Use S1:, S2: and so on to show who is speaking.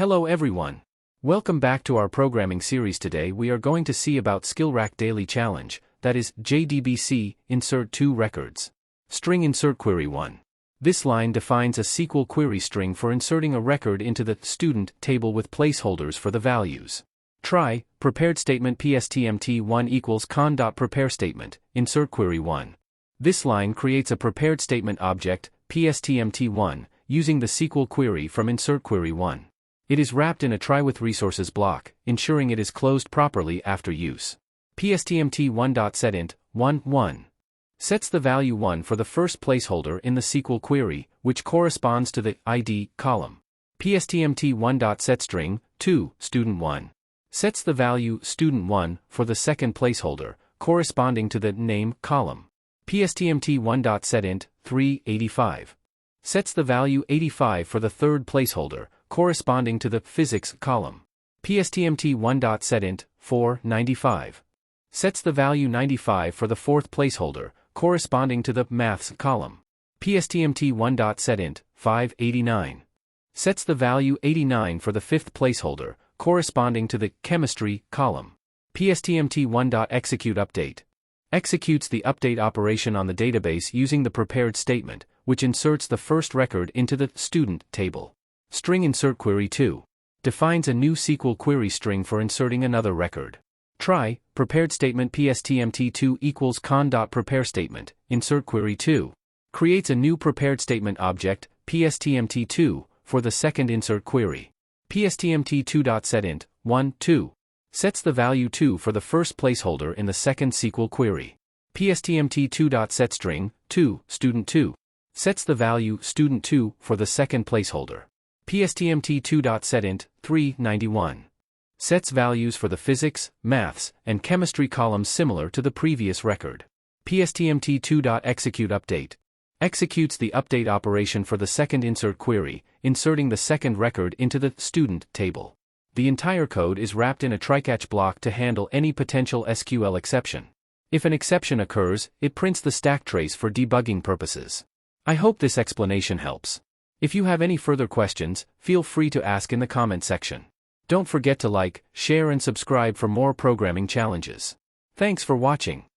S1: Hello everyone. Welcome back to our programming series. Today we are going to see about SkillRack Daily Challenge, that is, JDBC, insert two records. String insert query 1. This line defines a SQL query string for inserting a record into the student table with placeholders for the values. Try, prepared statement pstmt1 equals conn.prepare statement, insert query 1. This line creates a prepared statement object, pstmt1, using the SQL query from insert query 1. It is wrapped in a try with resources block, ensuring it is closed properly after use. pstmt1.setInt 1 sets the value 1 for the first placeholder in the SQL query, which corresponds to the ID column. pstmt1.setString 2 student1 sets the value student1 for the second placeholder, corresponding to the name column. pstmt1.setInt 85 sets the value 85 for the third placeholder, corresponding to the physics column. pstmt1.setInt 95 sets the value 95 for the fourth placeholder, corresponding to the maths column. pstmt1.setInt 89 sets the value 89 for the fifth placeholder, corresponding to the chemistry column. pstmt1.executeUpdate executes the update operation on the database using the prepared statement, which inserts the first record into the student table. String insert query 2 defines a new SQL query string for inserting another record. Try, prepared statement pstmt2 equals conn.prepare statement, insert query 2 creates a new prepared statement object, pstmt2, for the second insert query. pstmt2.setInt 2 sets the value 2 for the first placeholder in the second SQL query. pstmt2.setString 2 student2 sets the value student2 for the second placeholder. pstmt2.setInt 91 sets values for the physics, maths, and chemistry columns similar to the previous record. pstmt2.executeUpdate executes the update operation for the second insert query, inserting the second record into the student table. The entire code is wrapped in a try-catch block to handle any potential SQL exception. If an exception occurs, it prints the stack trace for debugging purposes. I hope this explanation helps. If you have any further questions, feel free to ask in the comment section. Don't forget to like, share and subscribe for more programming challenges. Thanks for watching.